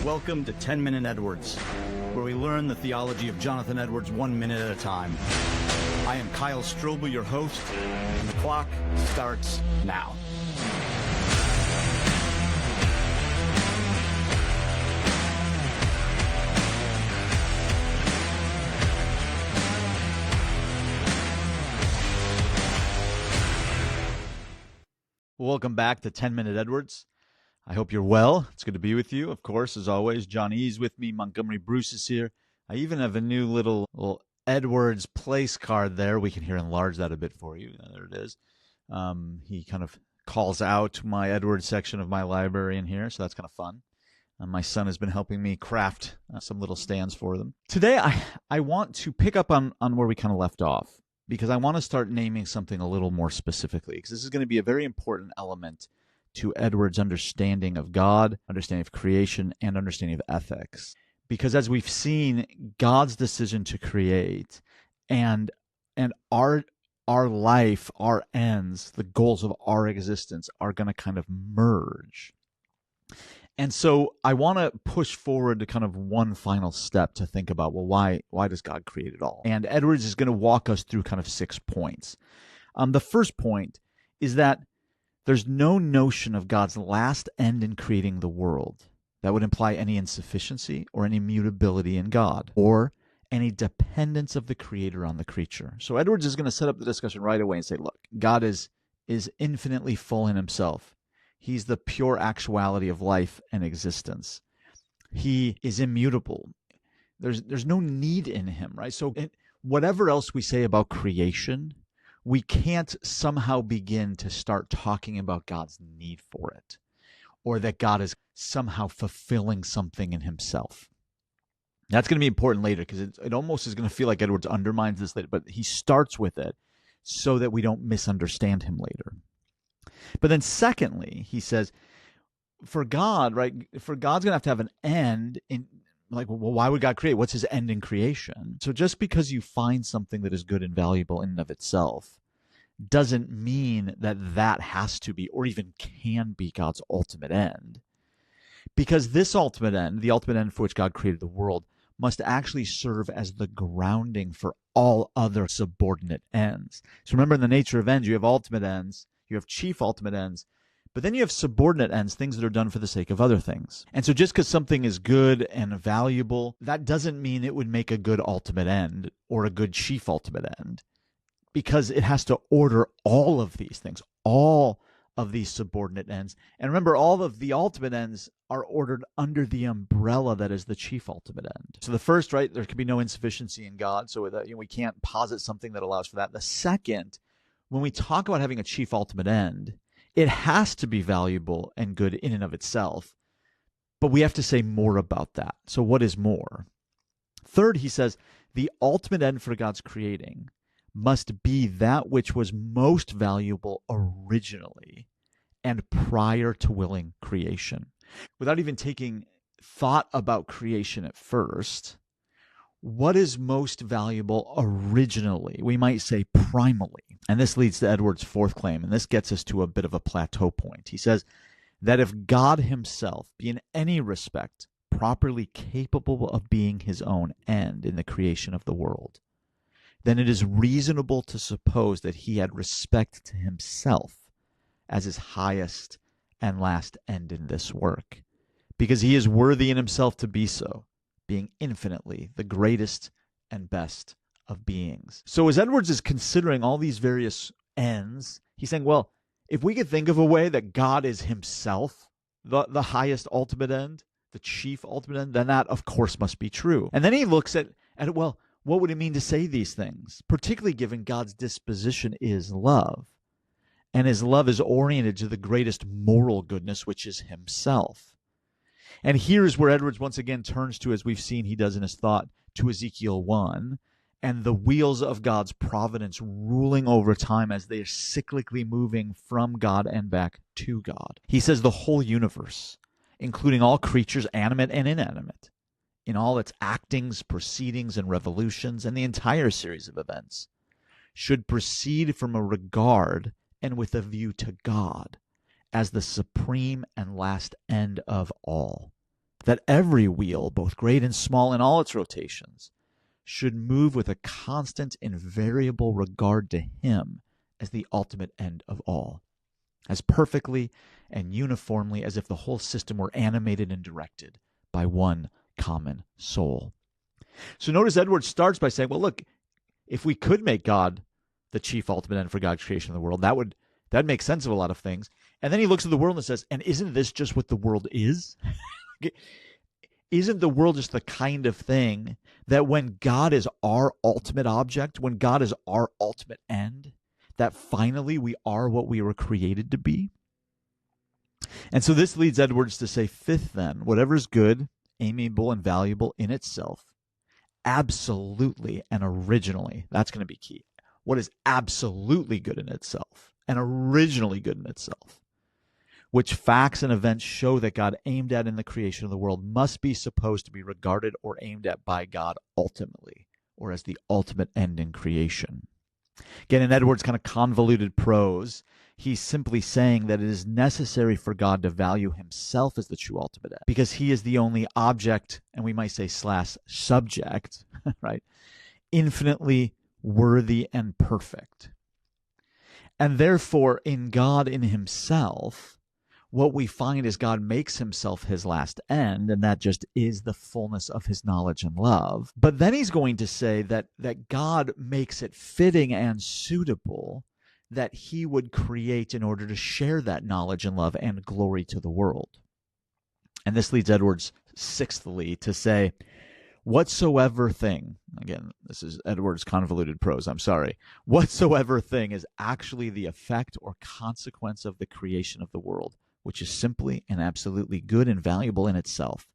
Welcome to 10-Minute Edwards, where we learn the theology of Jonathan Edwards 1 minute at a time. I am Kyle Strobel, your host, and the clock starts now. Welcome back to 10-Minute Edwards. I hope you're well. It's good to be with you. Of course, as always, John E. is with me. Montgomery Bruce is here. I even have a new little Edwards place card there. We can here enlarge that a bit for you. There it is. He kind of calls out my Edwards section of my library in here, so that's kind of fun. My son has been helping me craft some little stands for them. Today, I want to pick up on where we kind of left off, because I want to start naming something a little more specifically, because this is going to be a very important element to Edwards' understanding of God, understanding of creation, and understanding of ethics. Because as we've seen, God's decision to create and our life, our ends, the goals of our existence are going to kind of merge. And so I want to push forward to kind of one final step to think about, well, why does God create it all? And Edwards is going to walk us through kind of 6 points. The first point is that there's no notion of God's last end in creating the world that would imply any insufficiency or any mutability in God or any dependence of the creator on the creature. So Edwards is going to set up the discussion right away and say, look, God is infinitely full in himself. He's the pure actuality of life and existence. He is immutable. There's no need in him, right? So whatever else we say about creation, we can't somehow begin to start talking about God's need for it, or that God is somehow fulfilling something in himself. That's going to be important later, because it almost is going to feel like Edwards undermines this later, but he starts with it so that we don't misunderstand him later. But then secondly, he says, for God, right, for God's going to have an end in, like, well, why would God create? What's his end in creation? So just because you find something that is good and valuable in and of itself doesn't mean that that has to be or even can be God's ultimate end. Because this ultimate end, the ultimate end for which God created the world, must actually serve as the grounding for all other subordinate ends. So remember, in the nature of ends, you have ultimate ends, you have chief ultimate ends, but then you have subordinate ends, things that are done for the sake of other things. And so just because something is good and valuable, that doesn't mean it would make a good ultimate end or a good chief ultimate end, because it has to order all of these things, all of these subordinate ends. And remember, all of the ultimate ends are ordered under the umbrella that is the chief ultimate end. So the first, right, there can be no insufficiency in God, so that, we can't posit something that allows for that. The second, when we talk about having a chief ultimate end, it has to be valuable and good in and of itself, but we have to say more about that. So what is more? Third, he says, the ultimate end for God's creating must be that which was most valuable originally and prior to willing creation. Without even taking thought about creation at first, what is most valuable originally? We might say primally. And this leads to Edwards' fourth claim, and this gets us to a bit of a plateau point. He says that if God himself be in any respect properly capable of being his own end in the creation of the world, then it is reasonable to suppose that he had respect to himself as his highest and last end in this work, because he is worthy in himself to be so, being infinitely the greatest and best of beings. So as Edwards is considering all these various ends, he's saying, well, if we could think of a way that God is himself the highest ultimate end, the chief ultimate end, then that, of course, must be true. And then he looks at well, what would it mean to say these things, particularly given God's disposition is love, and his love is oriented to the greatest moral goodness, which is himself. And here's where Edwards once again turns to, as we've seen he does in his thought, to Ezekiel 1, and the wheels of God's providence ruling over time as they are cyclically moving from God and back to God. He says the whole universe, including all creatures, animate and inanimate, in all its actings, proceedings, and revolutions, and the entire series of events, should proceed from a regard and with a view to God as the supreme and last end of all, that every wheel, both great and small in all its rotations, should move with a constant, invariable regard to him as the ultimate end of all, as perfectly and uniformly as if the whole system were animated and directed by one common soul. So notice Edwards starts by saying, well, look, if we could make God the chief ultimate end for God's creation of the world, that'd make sense of a lot of things. And then he looks at the world and says, and isn't this just what the world is? Isn't the world just the kind of thing that when God is our ultimate object, when God is our ultimate end, that finally we are what we were created to be? And so this leads Edwards to say, fifth then, whatever is good, amiable, and valuable in itself, absolutely and originally, that's going to be key. What is absolutely good in itself and originally good in itself, which facts and events show that God aimed at in the creation of the world, must be supposed to be regarded or aimed at by God ultimately, or as the ultimate end in creation. Again, in Edwards' kind of convoluted prose, he's simply saying that it is necessary for God to value himself as the true ultimate end, because he is the only object, and we might say / subject, right? Infinitely worthy and perfect. And therefore, in God in himself, what we find is God makes himself his last end, and that just is the fullness of his knowledge and love. But then he's going to say that God makes it fitting and suitable that he would create in order to share that knowledge and love and glory to the world. And this leads Edwards, sixthly, to say, whatsoever thing, again, this is Edwards' convoluted prose, I'm sorry, whatsoever thing is actually the effect or consequence of the creation of the world, which is simply and absolutely good and valuable in itself,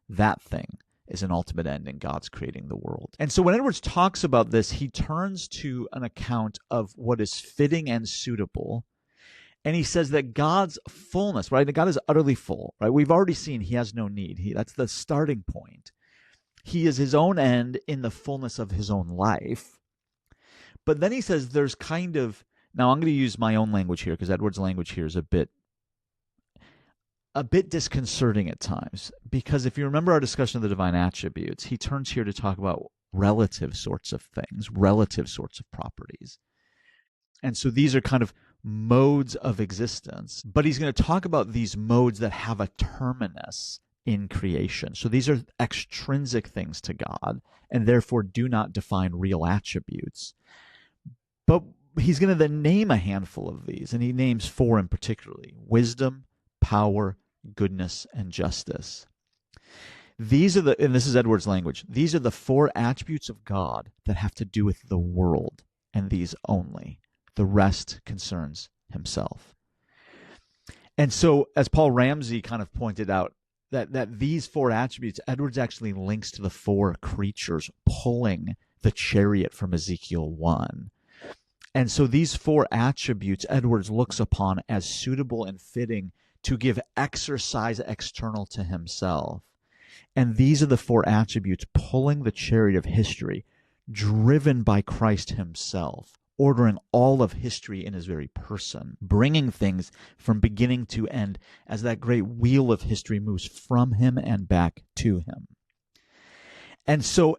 that thing is an ultimate end in God's creating the world. And so when Edwards talks about this, he turns to an account of what is fitting and suitable, and he says that God's fullness, right? God is utterly full, right? We've already seen he has no need. That's the starting point. He is his own end in the fullness of his own life. But then he says there's kind of, now I'm going to use my own language here because Edwards' language here is a bit disconcerting at times, because if you remember our discussion of the divine attributes, he turns here to talk about relative sorts of things, relative sorts of properties. And so these are kind of modes of existence, but he's going to talk about these modes that have a terminus in creation. So these are extrinsic things to God and therefore do not define real attributes. But he's going to then name a handful of these, and he names 4 in particularly: wisdom, power, goodness, and justice. These are and this is Edwards' language, these are the 4 attributes of God that have to do with the world, and these only. The rest concerns himself. And so, as Paul Ramsey kind of pointed out, that these 4 attributes, Edwards actually links to the 4 creatures pulling the chariot from Ezekiel 1. And so these 4 attributes Edwards looks upon as suitable and fitting to give exercise external to himself. And these are the 4 attributes pulling the chariot of history, driven by Christ himself, ordering all of history in his very person, bringing things from beginning to end as that great wheel of history moves from him and back to him. And so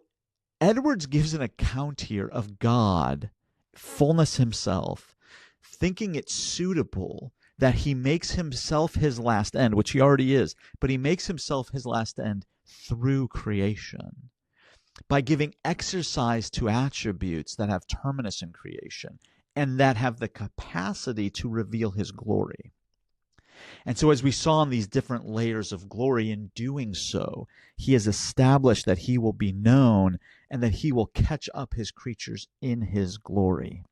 Edwards gives an account here of God, fullness himself, thinking it suitable that he makes himself his last end, which he already is, but he makes himself his last end through creation, by giving exercise to attributes that have terminus in creation and that have the capacity to reveal his glory. And so as we saw in these different layers of glory, in doing so, he has established that he will be known and that he will catch up his creatures in his glory.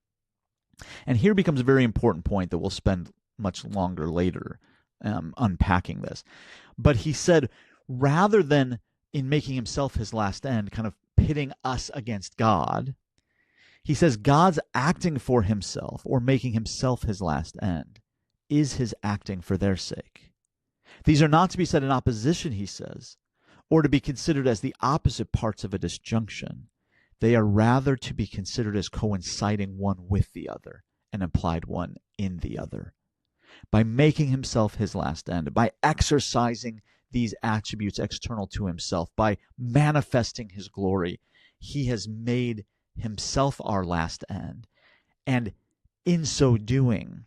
And here becomes a very important point that we'll spend much longer later unpacking this. But he said, rather than in making himself his last end, kind of pitting us against God, he says God's acting for himself or making himself his last end is his acting for their sake. These are not to be set in opposition, he says, or to be considered as the opposite parts of a disjunction. They are rather to be considered as coinciding one with the other and implied one in the other. By making himself his last end, by exercising these attributes external to himself, by manifesting his glory. He has made himself our last end, and in so doing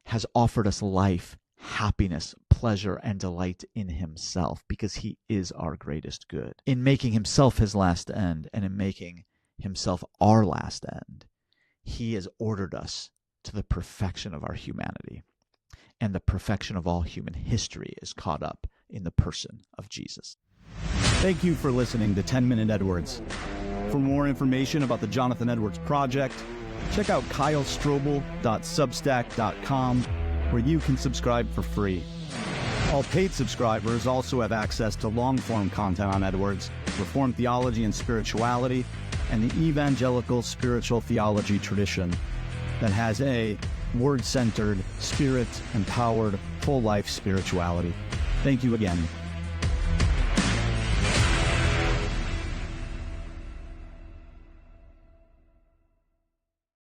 has offered us life, happiness, pleasure, and delight in himself, because he is our greatest good. In making himself his last end and in making himself our last end, he has ordered us to the perfection of our humanity. And the perfection of all human history is caught up in the person of Jesus. Thank you for listening to 10 Minute Edwards. For more information about the Jonathan Edwards Project, check out kylestrobel.substack.com, where you can subscribe for free. All paid subscribers also have access to long-form content on Edwards, Reformed theology and spirituality, and the evangelical spiritual theology tradition that has a word-centered, spirit-empowered, full-life spirituality. Thank you again.